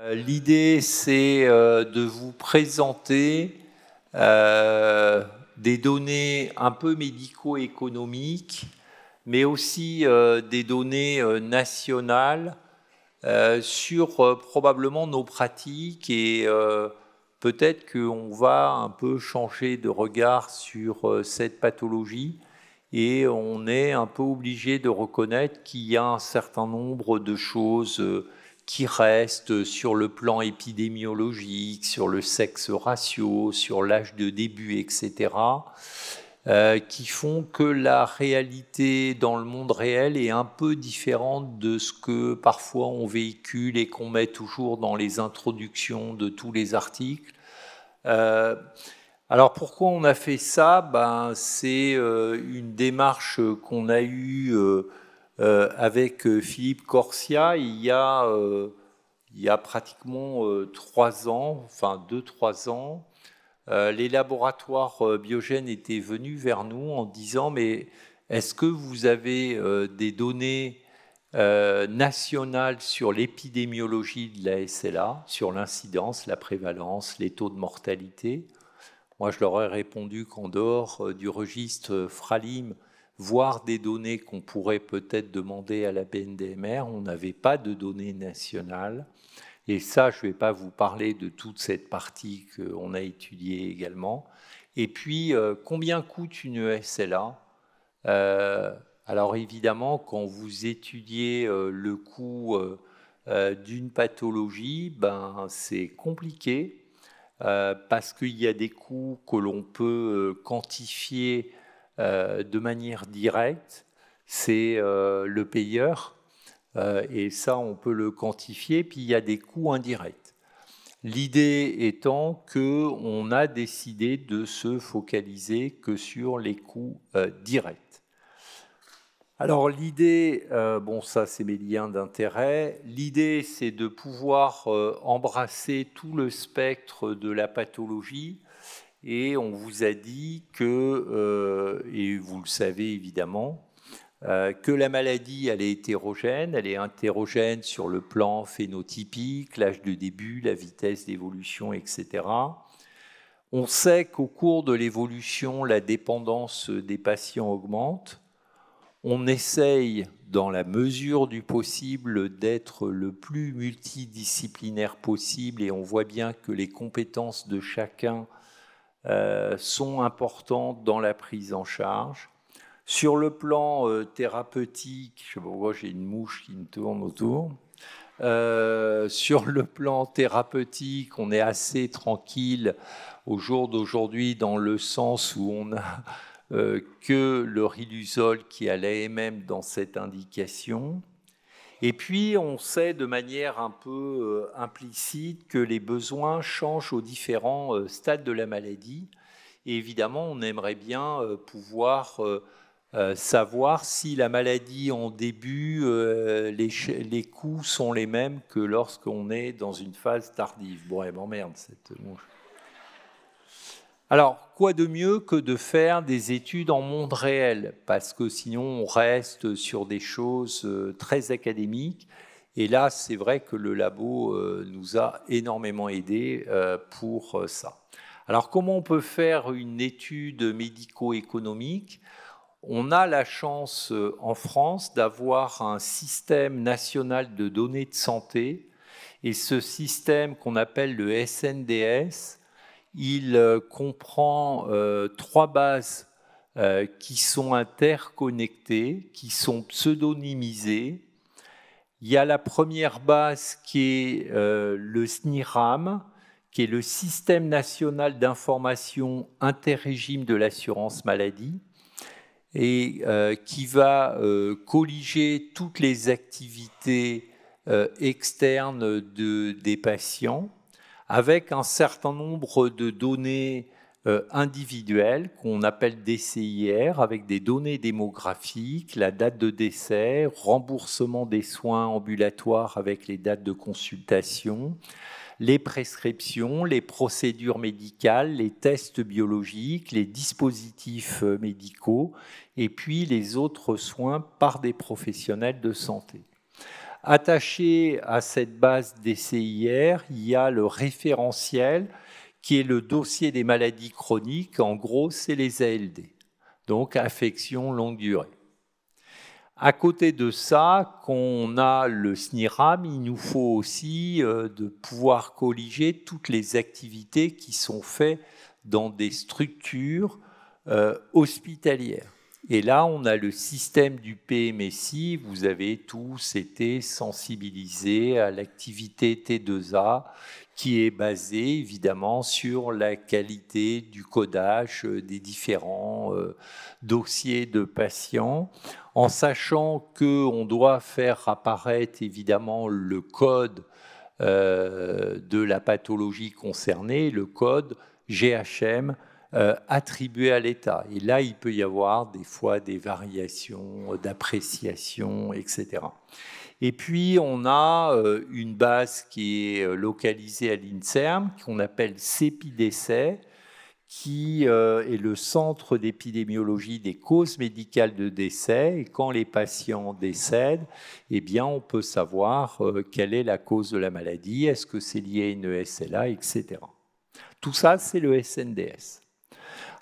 L'idée, c'est de vous présenter des données un peu médico-économiques, mais aussi des données nationales sur probablement nos pratiques et peut-être qu'on va un peu changer de regard sur cette pathologie et on est un peu obligé de reconnaître qu'il y a un certain nombre de choses qui restent sur le plan épidémiologique, sur le sexe ratio, sur l'âge de début, etc., qui font que la réalité dans le monde réel est un peu différente de ce que parfois on véhicule et qu'on met toujours dans les introductions de tous les articles. Alors pourquoi on a fait ça? C'est une démarche qu'on a eue avec Philippe Corsia il y a pratiquement 3 ans, enfin 2-3 ans. Les laboratoires Biogène étaient venus vers nous en disant mais est-ce que vous avez des données nationales sur l'épidémiologie de la SLA, sur l'incidence, la prévalence, les taux de mortalité? Moi, je leur ai répondu qu'en dehors du registre Fralim, voire des données qu'on pourrait peut-être demander à la BNDMR, on n'avait pas de données nationales. Et ça, je ne vais pas vous parler de toute cette partie qu'on a étudiée également. Et puis, combien coûte une SLA? Alors évidemment, quand vous étudiez le coût d'une pathologie, c'est compliqué parce qu'il y a des coûts que l'on peut quantifier de manière directe. C'est le payeur. Et ça, on peut le quantifier, puis il y a des coûts indirects. L'idée étant qu'on a décidé de se focaliser que sur les coûts directs. Alors l'idée, ça c'est mes liens d'intérêt, l'idée c'est de pouvoir embrasser tout le spectre de la pathologie et on vous a dit que, et vous le savez évidemment, que la maladie, elle est hétérogène sur le plan phénotypique, l'âge de début, la vitesse d'évolution, etc. On sait qu'au cours de l'évolution, la dépendance des patients augmente. On essaye, dans la mesure du possible, d'être le plus multidisciplinaire possible et on voit bien que les compétences de chacun sont importantes dans la prise en charge. Sur le plan thérapeutique, je sais pas pourquoi j'ai une mouche qui me tourne autour. Sur le plan thérapeutique, on est assez tranquille au jour d'aujourd'hui dans le sens où on a que le riluzole qui a l'AMM dans cette indication. Et puis, on sait de manière un peu implicite que les besoins changent aux différents stades de la maladie. Et évidemment, on aimerait bien pouvoir savoir si la maladie en début, les coûts sont les mêmes que lorsqu'on est dans une phase tardive. Bon, elle m'emmerde cette mouche. Alors, quoi de mieux que de faire des études en monde réel? Parce que sinon, on reste sur des choses très académiques. Et là, c'est vrai que le labo nous a énormément aidés pour ça. Alors, comment on peut faire une étude médico-économique? On a la chance en France d'avoir un système national de données de santé. Et ce système qu'on appelle le SNDS, il comprend 3 bases qui sont interconnectées, qui sont pseudonymisées. Il y a la première base qui est le SNIRAM, qui est le Système national d'information interrégime de l'assurance maladie, et qui va colliger toutes les activités externes des patients, avec un certain nombre de données individuelles qu'on appelle DCIR, avec des données démographiques, la date de décès, remboursement des soins ambulatoires avec les dates de consultation, les prescriptions, les procédures médicales, les tests biologiques, les dispositifs médicaux et puis les autres soins par des professionnels de santé. Attaché à cette base DCIR, il y a le référentiel qui est le dossier des maladies chroniques. En gros, c'est les ALD, donc affections longue durée. À côté de ça, quand on a le SNIRAM, il nous faut aussi de pouvoir colliger toutes les activités qui sont faites dans des structures hospitalières. Et là, on a le système du PMSI. Vous avez tous été sensibilisés à l'activité T2A qui est basée évidemment sur la qualité du codage des différents dossiers de patients, en sachant qu'on doit faire apparaître évidemment le code de la pathologie concernée, le code GHM, attribué à l'État. Et là, il peut y avoir des fois des variations d'appréciation, etc. Et puis, on a une base qui est localisée à l'INSERM, qu'on appelle CEPI-décès, qui est le centre d'épidémiologie des causes médicales de décès. Et quand les patients décèdent, eh bien, on peut savoir quelle est la cause de la maladie, est-ce que c'est lié à une SLA, etc. Tout ça, c'est le SNDS.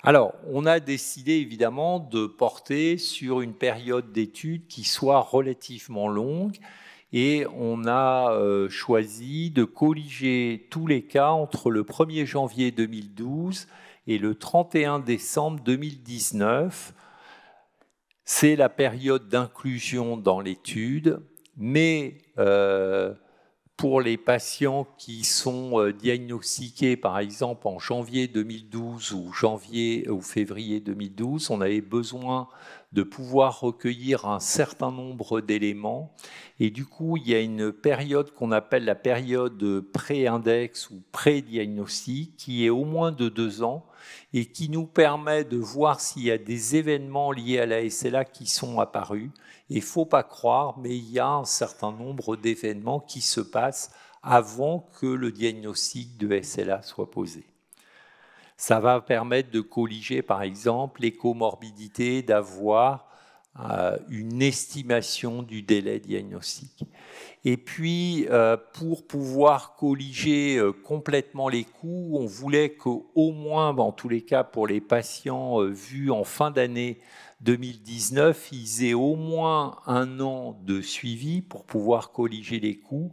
Alors, on a décidé évidemment de porter sur une période d'études qui soit relativement longue et on a choisi de colliger tous les cas entre le 1er janvier 2012 et le 31 décembre 2019. C'est la période d'inclusion dans l'étude, mais pour les patients qui sont diagnostiqués, par exemple, en janvier 2012 ou février 2012, on avait besoin de pouvoir recueillir un certain nombre d'éléments. Et du coup, il y a une période qu'on appelle la période pré-index ou pré-diagnostic, qui est au moins de 2 ans et qui nous permet de voir s'il y a des événements liés à la SLA qui sont apparus. Il ne faut pas croire, mais il y a un certain nombre d'événements qui se passent avant que le diagnostic de SLA soit posé. Ça va permettre de colliger, par exemple, les comorbidités, d'avoir une estimation du délai diagnostique. Et puis, pour pouvoir colliger complètement les coûts, on voulait qu'au moins, en tous les cas pour les patients vus en fin d'année 2019, ils aient au moins 1 an de suivi pour pouvoir colliger les coûts.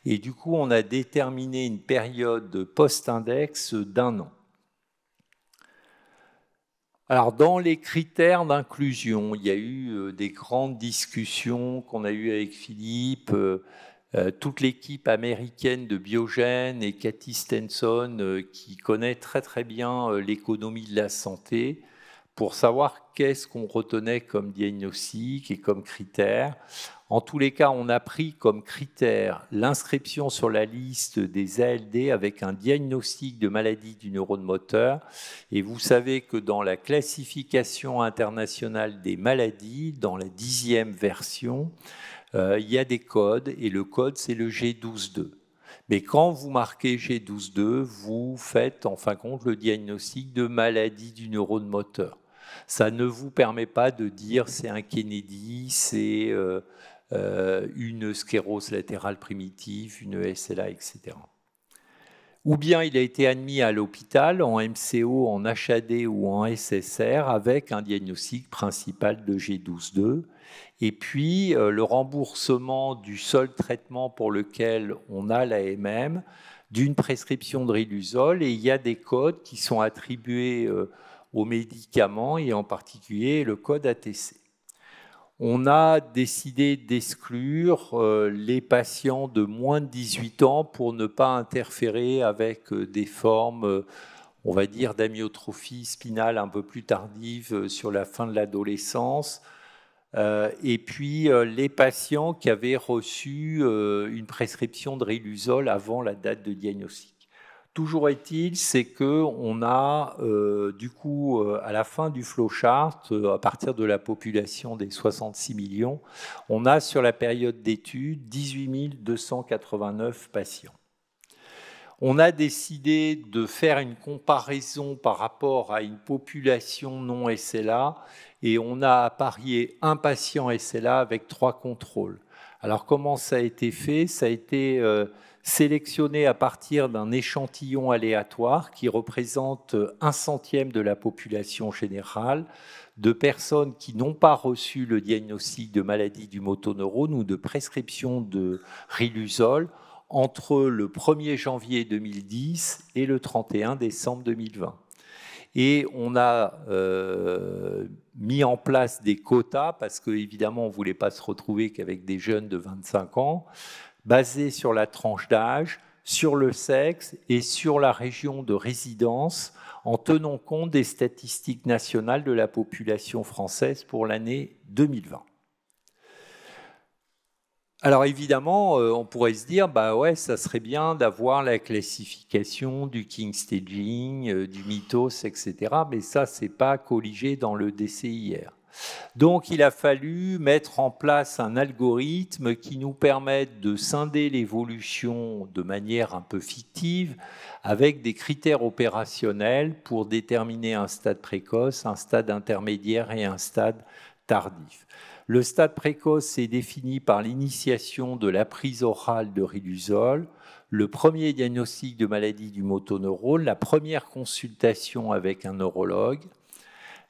Et du coup, on a déterminé une période post-index d'1 an. Alors, dans les critères d'inclusion, il y a eu des grandes discussions qu'on a eues avec Philippe, toute l'équipe américaine de Biogen et Cathy Stenson, qui connaît très très bien l'économie de la santé, pour savoir qu'est-ce qu'on retenait comme diagnostic et comme critère. En tous les cas, on a pris comme critère l'inscription sur la liste des ALD avec un diagnostic de maladie du neurone moteur. Et vous savez que dans la classification internationale des maladies, dans la 10e version, il y a des codes, et le code, c'est le G12.2. Mais quand vous marquez G12.2, vous faites en fin de compte le diagnostic de maladie du neurone moteur. Ça ne vous permet pas de dire c'est un Kennedy, c'est une sclérose latérale primitive, une SLA, etc. Ou bien il a été admis à l'hôpital en MCO, en HAD ou en SSR avec un diagnostic principal de G12.2. Et puis le remboursement du seul traitement pour lequel on a l'AMM, d'une prescription de Riluzole, et il y a des codes qui sont attribués aux médicaments et en particulier le code ATC. On a décidé d'exclure les patients de moins de 18 ans pour ne pas interférer avec des formes, on va dire, d'amyotrophie spinale un peu plus tardive sur la fin de l'adolescence. Et puis les patients qui avaient reçu une prescription de Riluzole avant la date de diagnostic. Toujours est-il, c'est qu'on a du coup à la fin du flowchart, à partir de la population des 66 millions, on a sur la période d'étude 18 289 patients. On a décidé de faire une comparaison par rapport à une population non SLA et on a apparié un patient SLA avec 3 contrôles. Alors comment ça a été fait? Ça a été sélectionné à partir d'un échantillon aléatoire qui représente 1/100 de la population générale, de personnes qui n'ont pas reçu le diagnostic de maladie du motoneurone ou de prescription de Riluzole entre le 1er janvier 2010 et le 31 décembre 2020. Et on a mis en place des quotas, parce qu'évidemment, on ne voulait pas se retrouver qu'avec des jeunes de 25 ans, basés sur la tranche d'âge, sur le sexe et sur la région de résidence, en tenant compte des statistiques nationales de la population française pour l'année 2020. Alors évidemment, on pourrait se dire, bah ouais, ça serait bien d'avoir la classification du King Staging, du mythos, etc. Mais ça, c'est pas colligé dans le DCIR. Donc il a fallu mettre en place un algorithme qui nous permette de scinder l'évolution de manière un peu fictive, avec des critères opérationnels pour déterminer un stade précoce, un stade intermédiaire et un stade tardif. Le stade précoce est défini par l'initiation de la prise orale de Riluzole, le premier diagnostic de maladie du motoneurone, la première consultation avec un neurologue,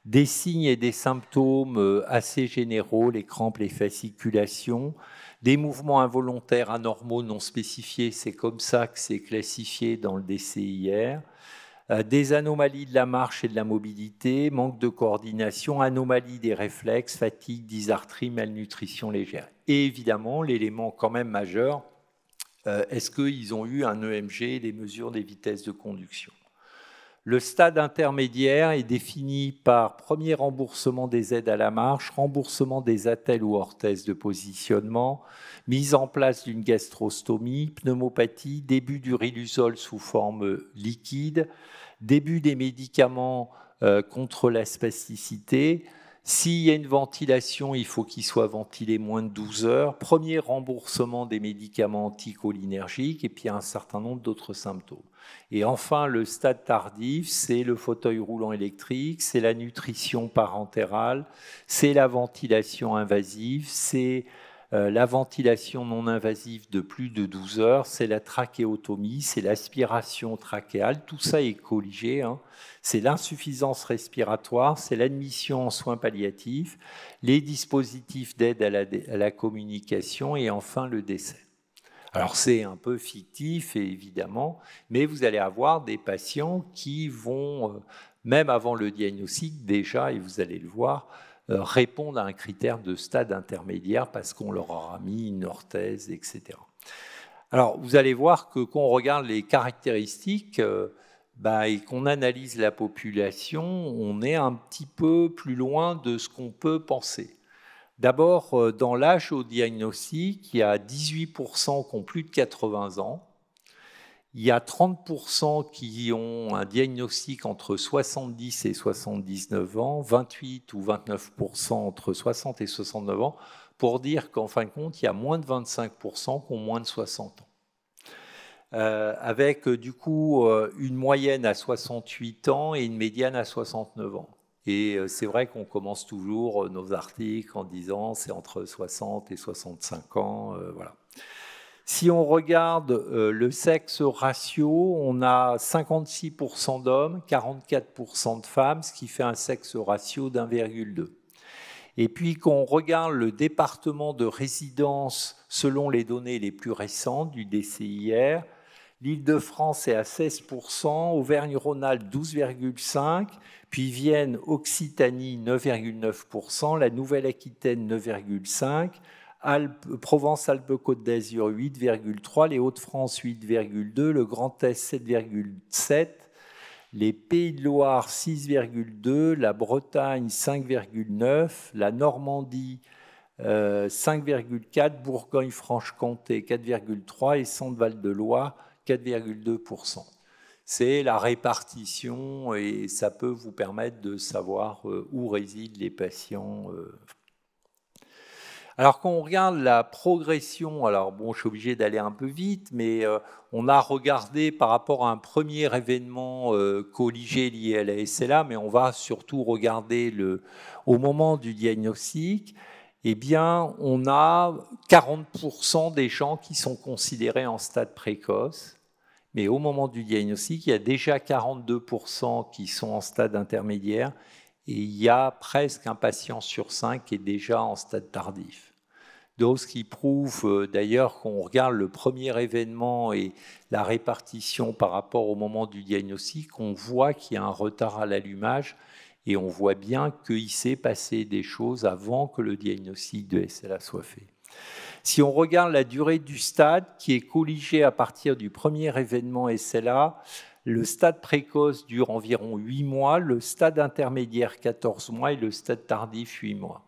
des signes et des symptômes assez généraux, les crampes, les fasciculations, des mouvements involontaires anormaux non spécifiés, c'est comme ça que c'est classifié dans le DCIR, des anomalies de la marche et de la mobilité, manque de coordination, anomalies des réflexes, fatigue, dysarthrie, malnutrition légère. Et évidemment, l'élément quand même majeur, est-ce qu'ils ont eu un EMG, des mesures des vitesses de conduction? Le stade intermédiaire est défini par premier remboursement des aides à la marche, remboursement des attelles ou orthèses de positionnement, mise en place d'une gastrostomie, pneumopathie, début du Riluzole sous forme liquide, début des médicaments contre la spasticité. S'il y a une ventilation, il faut qu'il soit ventilé moins de 12 heures. Premier remboursement des médicaments anticholinergiques et puis un certain nombre d'autres symptômes. Et enfin, le stade tardif, c'est le fauteuil roulant électrique, c'est la nutrition parentérale, c'est la ventilation invasive, c'est la ventilation non invasive de plus de 12 heures, c'est la trachéotomie, c'est l'aspiration trachéale, tout ça est colligé, hein. C'est l'insuffisance respiratoire, c'est l'admission en soins palliatifs, les dispositifs d'aide à la communication et enfin le décès. Alors c'est un peu fictif évidemment, mais vous allez avoir des patients qui vont, même avant le diagnostic déjà, et vous allez le voir, répondre à un critère de stade intermédiaire parce qu'on leur aura mis une orthèse, etc. Alors vous allez voir que quand on regarde les caractéristiques et qu'on analyse la population, on est un petit peu plus loin de ce qu'on peut penser. D'abord, dans l'âge au diagnostic, il y a 18% qui ont plus de 80 ans. Il y a 30% qui ont un diagnostic entre 70 et 79 ans, 28 ou 29% entre 60 et 69 ans, pour dire qu'en fin de compte, il y a moins de 25% qui ont moins de 60 ans. Avec du coup une moyenne à 68 ans et une médiane à 69 ans. Et c'est vrai qu'on commence toujours nos articles en disant c'est entre 60 et 65 ans, voilà. Si on regarde le sexe ratio, on a 56% d'hommes, 44% de femmes, ce qui fait un sexe ratio d'1,2. Et puis quand on regarde le département de résidence selon les données les plus récentes du DCIR, l'Île-de-France est à 16%, Auvergne-Rhône-Alpes 12,5%, puis Vienne, Occitanie 9,9%, la Nouvelle-Aquitaine 9,5%, Provence-Alpes-Côte d'Azur 8,3%, les Hauts-de-France 8,2%, le Grand Est 7,7%, les Pays de Loire 6,2%, la Bretagne 5,9%, la Normandie 5,4%, Bourgogne-Franche-Comté 4,3% et Centre-Val de Loire 4,2%. C'est la répartition et ça peut vous permettre de savoir où résident les patients. Alors quand on regarde la progression, alors bon, je suis obligé d'aller un peu vite, mais on a regardé par rapport à un premier événement colligé lié à la SLA, mais on va surtout regarder au moment du diagnostic. eh bien, on a 40% des gens qui sont considérés en stade précoce, mais au moment du diagnostic, il y a déjà 42% qui sont en stade intermédiaire, et il y a presque un patient sur 5 qui est déjà en stade tardif. Donc, ce qui prouve d'ailleurs qu'on regarde le premier événement et la répartition par rapport au moment du diagnostic, on voit qu'il y a un retard à l'allumage et on voit bien qu'il s'est passé des choses avant que le diagnostic de SLA soit fait. Si on regarde la durée du stade qui est colligée à partir du premier événement SLA, le stade précoce dure environ 8 mois, le stade intermédiaire 14 mois et le stade tardif 8 mois.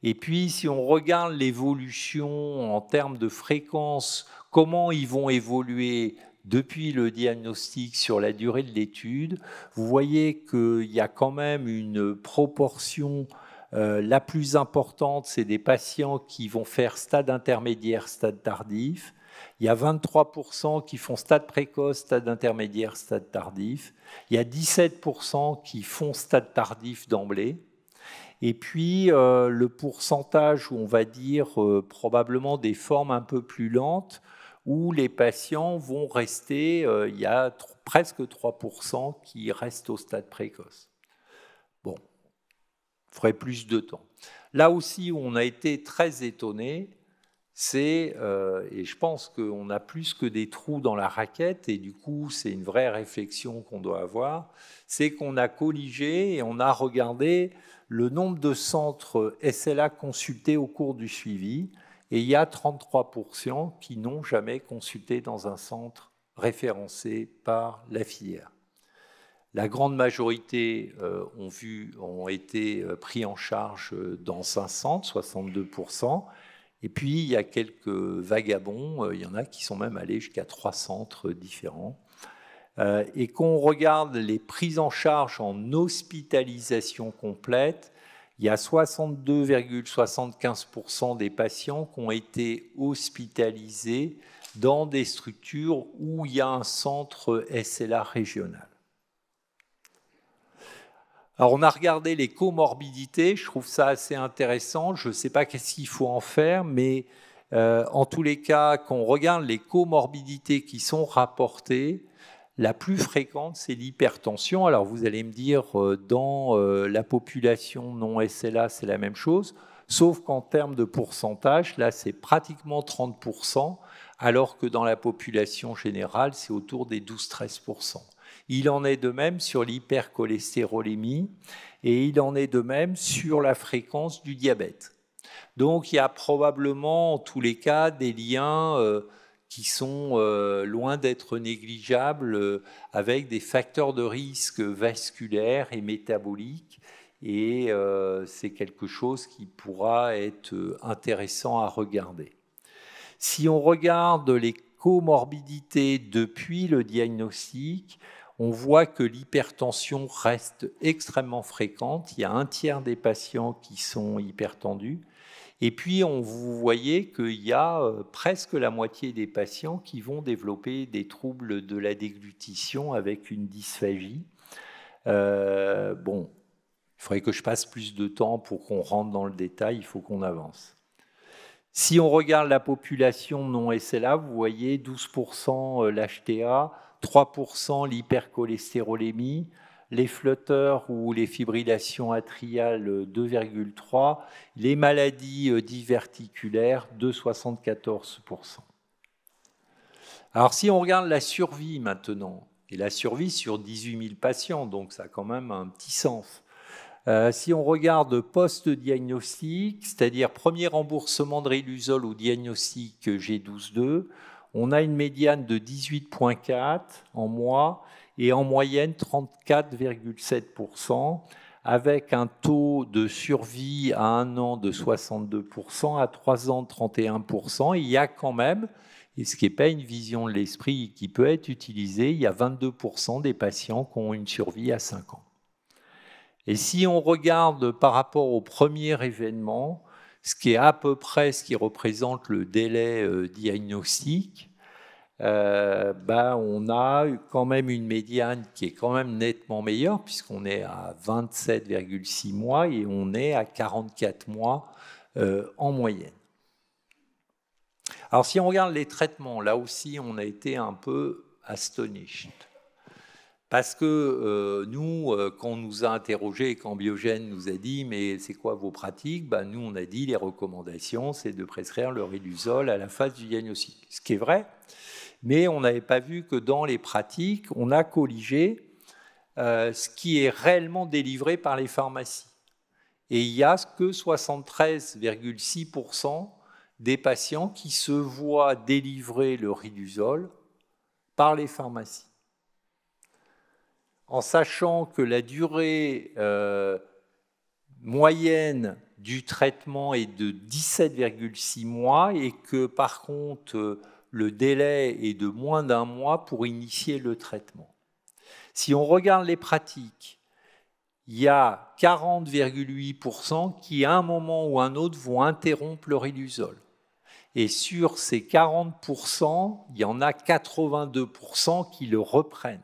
Et puis, si on regarde l'évolution en termes de fréquence, comment ils vont évoluer depuis le diagnostic sur la durée de l'étude, vous voyez qu'il y a quand même une proportion la plus importante, c'est des patients qui vont faire stade intermédiaire, stade tardif. Il y a 23% qui font stade précoce, stade intermédiaire, stade tardif. Il y a 17% qui font stade tardif d'emblée. Et puis, le pourcentage où on va dire probablement des formes un peu plus lentes, où les patients vont rester, il y a presque 3% qui restent au stade précoce. Bon, il faudrait plus de temps. Là aussi, où on a été très étonné, c'est, et je pense qu'on a plus que des trous dans la raquette, et du coup, c'est une vraie réflexion qu'on doit avoir, c'est qu'on a colligé et on a regardé le nombre de centres SLA consultés au cours du suivi, et il y a 33% qui n'ont jamais consulté dans un centre référencé par la filière. La grande majorité ont été pris en charge dans un centre, 62%, et puis il y a quelques vagabonds, il y en a qui sont même allés jusqu'à 3 centres différents. Et qu'on regarde les prises en charge en hospitalisation complète, il y a 62,75% des patients qui ont été hospitalisés dans des structures où il y a un centre SLA régional. Alors, on a regardé les comorbidités, je trouve ça assez intéressant, je ne sais pas qu'est-ce qu'il faut en faire, mais en tous les cas, quand on regarde les comorbidités qui sont rapportées, la plus fréquente, c'est l'hypertension. Alors, vous allez me dire, dans la population non SLA, c'est la même chose, sauf qu'en termes de pourcentage, là, c'est pratiquement 30%, alors que dans la population générale, c'est autour des 12-13%. Il en est de même sur l'hypercholestérolémie et il en est de même sur la fréquence du diabète. Donc, il y a probablement, en tous les cas, des liens qui sont loin d'être négligeables avec des facteurs de risque vasculaires et métaboliques. Et c'est quelque chose qui pourra être intéressant à regarder. Si on regarde les comorbidités depuis le diagnostic, on voit que l'hypertension reste extrêmement fréquente. Il y a un tiers des patients qui sont hypertendus. Et puis, vous voyez qu'il y a presque la moitié des patients qui vont développer des troubles de la déglutition avec une dysphagie. Bon, il faudrait que je passe plus de temps pour qu'on rentre dans le détail, il faut qu'on avance. Si on regarde la population non SLA, vous voyez 12% l'HTA, 3% l'hypercholestérolémie, les flotteurs ou les fibrillations atriales 2,3%, les maladies diverticulaires 2,74%. Alors si on regarde la survie maintenant, et la survie sur 18 000 patients, donc ça a quand même un petit sens. Si on regarde post-diagnostic, c'est-à-dire premier remboursement de Riluzole ou diagnostic G12-2, on a une médiane de 18,4 en mois et en moyenne 34,7%, avec un taux de survie à 1 an de 62%, à 3 ans de 31%. Il y a quand même, et ce qui n'est pas une vision de l'esprit qui peut être utilisée, il y a 22% des patients qui ont une survie à 5 ans. Et si on regarde par rapport au premier événement, ce qui est à peu près ce qui représente le délai diagnostique, on a quand même une médiane qui est quand même nettement meilleure, puisqu'on est à 27,6 mois et on est à 44 mois en moyenne. Alors si on regarde les traitements, là aussi on a été un peu astonished. Parce que nous, quand on nous a interrogés et quand Biogène nous a dit « mais c'est quoi vos pratiques ?» Nous, on a dit « les recommandations, c'est de prescrire le riluzole à la phase du diagnostic ». Ce qui est vrai, mais on n'avait pas vu que dans les pratiques, on a colligé ce qui est réellement délivré par les pharmacies. Et il n'y a que 73,6% des patients qui se voient délivrer le riluzole par les pharmacies. En sachant que la durée moyenne du traitement est de 17,6 mois et que par contre le délai est de moins d'1 mois pour initier le traitement. Si on regarde les pratiques, il y a 40,8% qui à un moment ou un autre vont interrompre le riluzole. Et sur ces 40%, il y en a 82% qui le reprennent.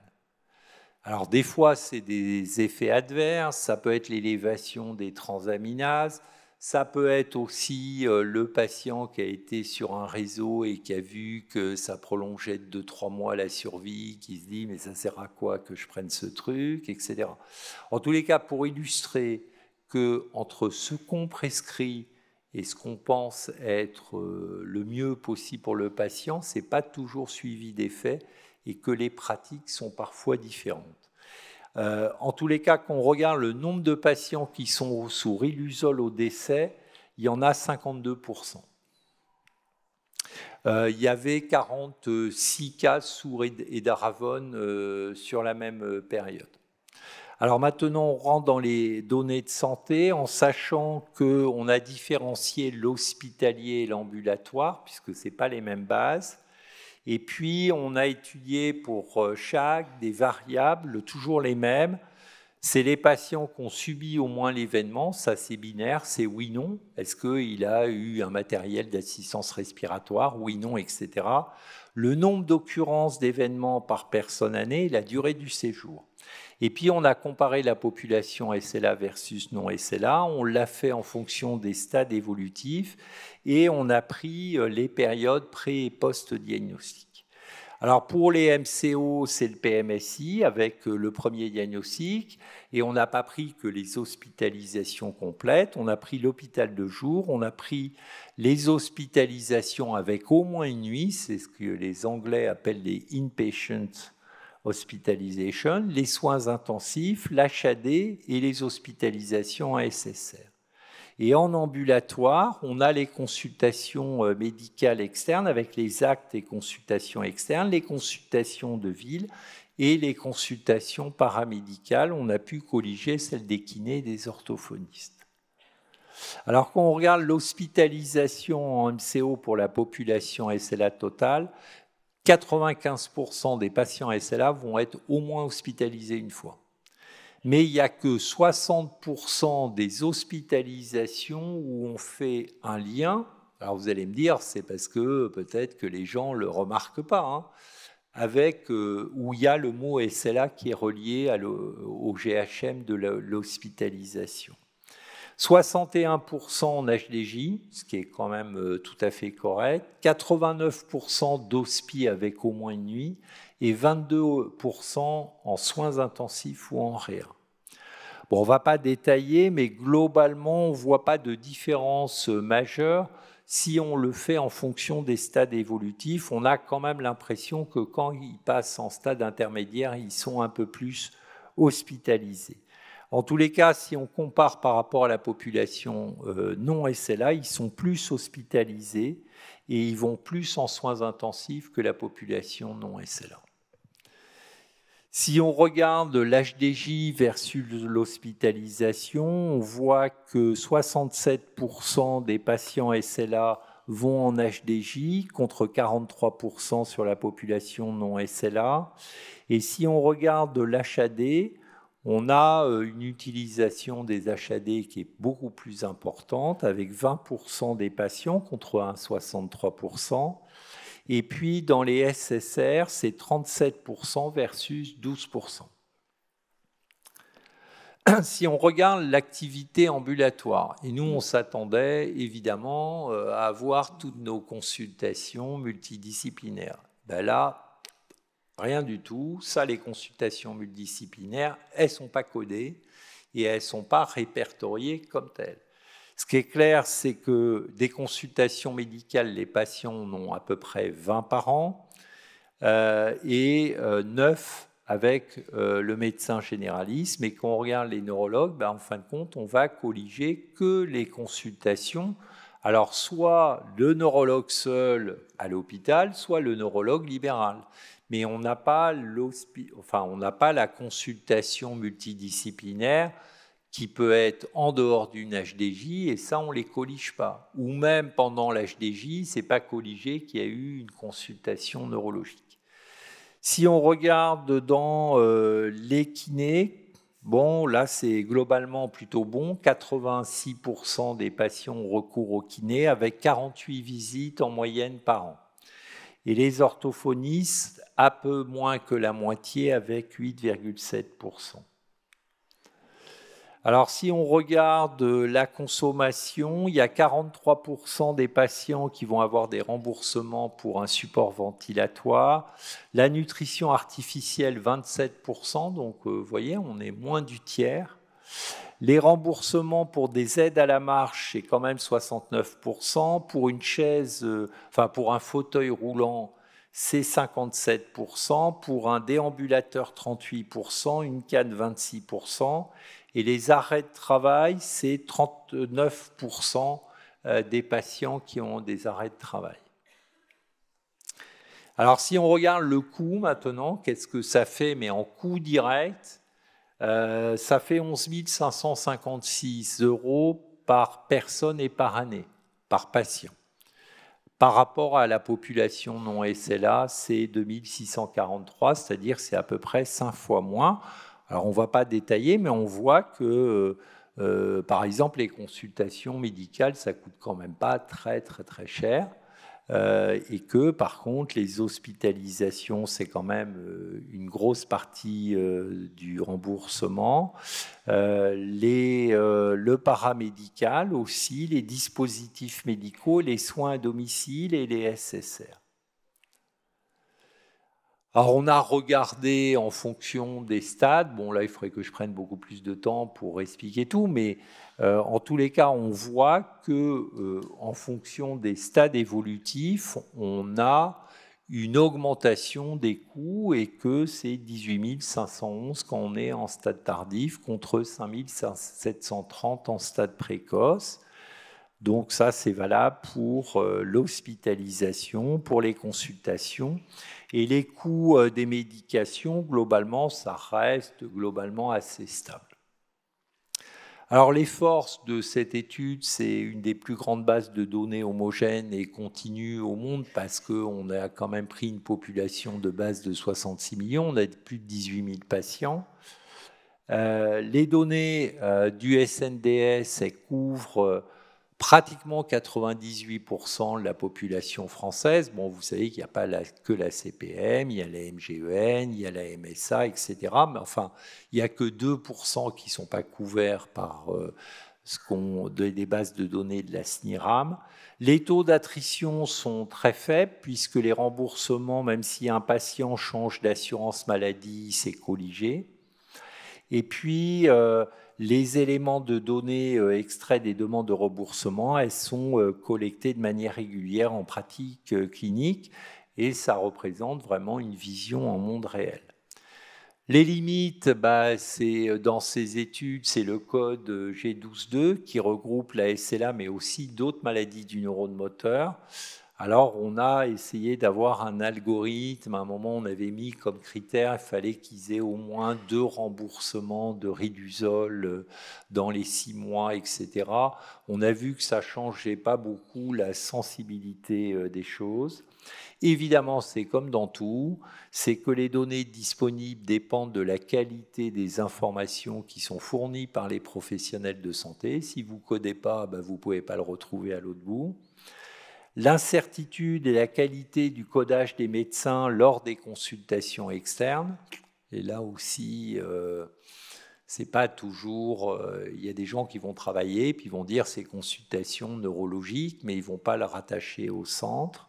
Alors des fois, c'est des effets adverses, ça peut être l'élévation des transaminases, ça peut être aussi le patient qui a été sur un réseau et qui a vu que ça prolongeait de 2-3 mois la survie, qui se dit « mais ça sert à quoi que je prenne ce truc ?» etc. En tous les cas, pour illustrer qu'entre ce qu'on prescrit et ce qu'on pense être le mieux possible pour le patient, ce n'est pas toujours suivi d'effet et que les pratiques sont parfois différentes. En tous les cas, quand on regarde le nombre de patients qui sont sous riluzole au décès, il y en a 52%. Il y avait 46 cas sous edaravone sur la même période. Alors maintenant, on rentre dans les données de santé en sachant qu'on a différencié l'hospitalier et l'ambulatoire, puisque ce n'est pas les mêmes bases. Et puis, on a étudié pour chaque des variables, toujours les mêmes. C'est les patients qui ont subi au moins l'événement, ça c'est binaire, c'est oui-non. Est-ce qu'il a eu un matériel d'assistance respiratoire, oui-non, etc. Le nombre d'occurrences d'événements par personne année, la durée du séjour. Et puis, on a comparé la population SLA versus non SLA. On l'a fait en fonction des stades évolutifs et on a pris les périodes pré- et post-diagnostic. Alors, pour les MCO, c'est le PMSI avec le premier diagnostic et on n'a pas pris que les hospitalisations complètes. On a pris l'hôpital de jour, on a pris les hospitalisations avec au moins une nuit, c'est ce que les Anglais appellent les inpatient hospitalisation, les soins intensifs, l'HAD et les hospitalisations à SSR. Et en ambulatoire, on a les consultations médicales externes avec les actes et consultations externes, les consultations de ville et les consultations paramédicales. On a pu colliger celles des kinés et des orthophonistes. Alors quand on regarde l'hospitalisation en MCO pour la population SLA totale, 95% des patients SLA vont être au moins hospitalisés une fois. Mais il n'y a que 60% des hospitalisations où on fait un lien. Alors vous allez me dire, c'est parce que peut-être que les gens ne le remarquent pas, avec où il y a le mot SLA qui est relié au GHM de l'hospitalisation. 61% en HDJ, ce qui est quand même tout à fait correct, 89% d'hospi avec au moins une nuit et 22% en soins intensifs ou en réa. Bon, on ne va pas détailler, mais globalement, on ne voit pas de différence majeure. Si on le fait en fonction des stades évolutifs, on a quand même l'impression que quand ils passent en stade intermédiaire, ils sont un peu plus hospitalisés. En tous les cas, si on compare par rapport à la population non SLA, ils sont plus hospitalisés et ils vont plus en soins intensifs que la population non SLA. Si on regarde l'HDJ versus l'hospitalisation, on voit que 67% des patients SLA vont en HDJ contre 43% sur la population non SLA. Et si on regarde l'HAD, on a une utilisation des HAD qui est beaucoup plus importante, avec 20% des patients contre 63%. Et puis, dans les SSR, c'est 37% versus 12%. Si on regarde l'activité ambulatoire, et nous, on s'attendait évidemment à avoir toutes nos consultations multidisciplinaires. Ben là, rien du tout. Ça, les consultations multidisciplinaires, elles ne sont pas codées et elles ne sont pas répertoriées comme telles. Ce qui est clair, c'est que des consultations médicales, les patients en ont à peu près 20 par an et 9 avec le médecin généraliste. Mais quand on regarde les neurologues, ben, en fin de compte, on va colliger que les consultations. Alors, soit le neurologue seul à l'hôpital, soit le neurologue libéral. Mais on n'a pas la consultation multidisciplinaire qui peut être en dehors d'une HDJ, et ça, on ne les collige pas. Ou même pendant l'HDJ, ce n'est pas colligé qu'il y a eu une consultation neurologique. Si on regarde dans les kinés, bon, là, c'est globalement plutôt bon. 86% des patients ont recours au kiné, avec 48 visites en moyenne par an. Et les orthophonistes, un peu moins que la moitié, avec 8,7%. Alors, si on regarde la consommation, il y a 43% des patients qui vont avoir des remboursements pour un support ventilatoire. La nutrition artificielle, 27%, donc vous voyez, on est moins du tiers. Les remboursements pour des aides à la marche, c'est quand même 69%. Pour une chaise, pour un fauteuil roulant, c'est 57%. Pour un déambulateur, 38%. Une canne, 26%. Et les arrêts de travail, c'est 39% des patients qui ont des arrêts de travail. Alors, si on regarde le coût maintenant, qu'est-ce que ça fait, mais en coût direct, ça fait 11 556 € par personne et par année, par patient. Par rapport à la population non SLA, c'est 2643, c'est-à-dire c'est à peu près 5 fois moins. Alors, on ne va pas détailler, mais on voit que, par exemple, les consultations médicales, ça ne coûte quand même pas très, très, très cher. Et que, par contre, les hospitalisations, c'est quand même une grosse partie du remboursement. Le paramédical aussi, les dispositifs médicaux, les soins à domicile et les SSR. Alors, on a regardé en fonction des stades. Bon, là, il faudrait que je prenne beaucoup plus de temps pour expliquer tout, mais en tous les cas, on voit que, en fonction des stades évolutifs, on a une augmentation des coûts et que c'est 18 511 quand on est en stade tardif contre 5 730 en stade précoce. Donc ça, c'est valable pour l'hospitalisation, pour les consultations. Et les coûts des médications, globalement, ça reste globalement assez stable. Alors les forces de cette étude, c'est une des plus grandes bases de données homogènes et continues au monde parce qu'on a quand même pris une population de base de 66 millions, on a plus de 18 000 patients. Les données du SNDS, elles couvrent pratiquement 98% de la population française. Bon, vous savez qu'il n'y a pas que la CPM, il y a la MGEN, il y a la MSA, etc. Mais enfin, il n'y a que 2% qui ne sont pas couverts par des bases de données de la SNIRAM. Les taux d'attrition sont très faibles puisque les remboursements, même si un patient change d'assurance maladie, c'est colligé. Et puis, les éléments de données extraits des demandes de remboursement, elles sont collectées de manière régulière en pratique clinique et ça représente vraiment une vision en monde réel. Les limites, c'est dans ces études, c'est le code G12.2 qui regroupe la SLA mais aussi d'autres maladies du neurone moteur. Alors, on a essayé d'avoir un algorithme. À un moment, on avait mis comme critère, il fallait qu'ils aient au moins 2 remboursements de riduzole dans les 6 mois, etc. On a vu que ça ne changeait pas beaucoup la sensibilité des choses. Évidemment, c'est comme dans tout, c'est que les données disponibles dépendent de la qualité des informations qui sont fournies par les professionnels de santé. Si vous ne codez pas, vous ne pouvez pas le retrouver à l'autre bout. L'incertitude et la qualité du codage des médecins lors des consultations externes. Et là aussi, c'est pas toujours. Il y a des gens qui vont travailler, puis vont dire c'est consultations neurologiques, mais ils vont pas le rattacher au centre.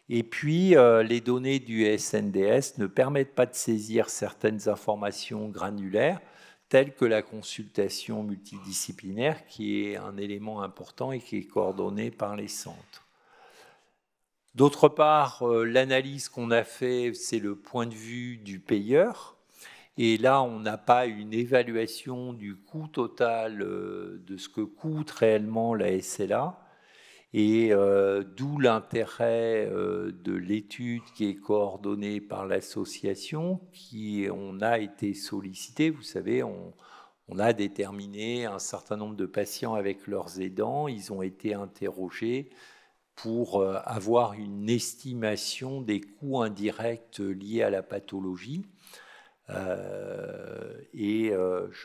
Et puis, les données du SNDS ne permettent pas de saisir certaines informations granulaires, telles que la consultation multidisciplinaire, qui est un élément important et qui est coordonné par les centres. D'autre part, l'analyse qu'on a fait, c'est le point de vue du payeur. Et là, on n'a pas une évaluation du coût total de ce que coûte réellement la SLA. Et d'où l'intérêt de l'étude qui est coordonnée par l'association, on a été sollicité. Vous savez, on a déterminé un certain nombre de patients avec leurs aidants. Ils ont été interrogés pour avoir une estimation des coûts indirects liés à la pathologie. Je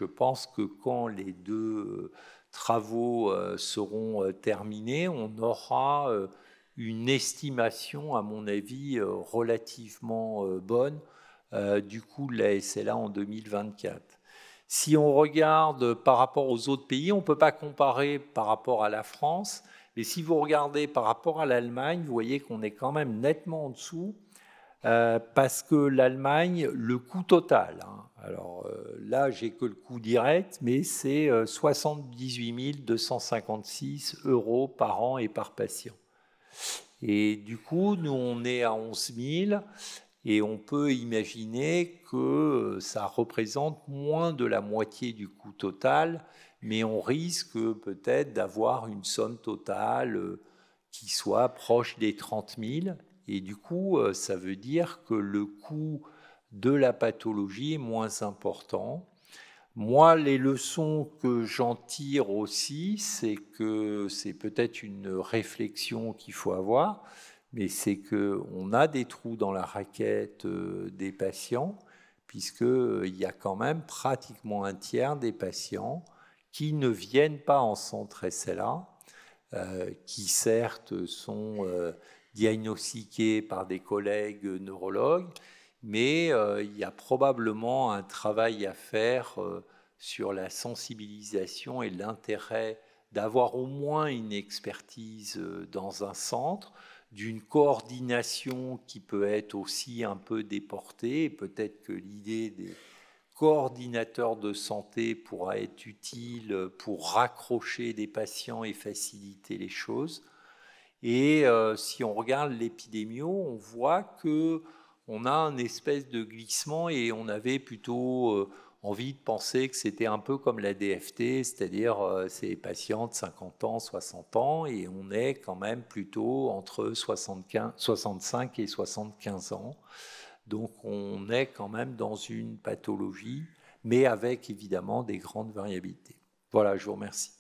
pense que quand les deux travaux seront terminés, on aura une estimation, à mon avis, relativement bonne du coût de la SLA en 2024. Si on regarde par rapport aux autres pays, on ne peut pas comparer par rapport à la France, mais si vous regardez par rapport à l'Allemagne, vous voyez qu'on est quand même nettement en dessous. Parce que l'Allemagne, le coût total, alors là, j'ai que le coût direct, mais c'est 78 256 € par an et par patient. Et du coup, nous, on est à 11 000, et on peut imaginer que ça représente moins de la moitié du coût total, mais on risque peut-être d'avoir une somme totale qui soit proche des 30 000. Et du coup, ça veut dire que le coût de la pathologie est moins important. Moi, les leçons que j'en tire aussi, c'est que c'est peut-être une réflexion qu'il faut avoir, mais c'est qu'on a des trous dans la raquette des patients, puisqu'il y a quand même pratiquement un tiers des patients qui ne viennent pas en centre SLA, qui certes sont diagnostiqués par des collègues neurologues, mais il y a probablement un travail à faire sur la sensibilisation et l'intérêt d'avoir au moins une expertise dans un centre, d'une coordination qui peut être aussi un peu déportée, et peut-être que l'idée des coordinateur de santé pourra être utile pour raccrocher des patients et faciliter les choses. Et si on regarde l'épidémio, on voit que on a un espèce de glissement et on avait plutôt envie de penser que c'était un peu comme la DFT, c'est-à-dire c'est les patients de 50 ans, 60 ans, et on est quand même plutôt entre 65 et 75 ans. Donc on est quand même dans une pathologie, mais avec évidemment des grandes variabilités. Voilà, je vous remercie.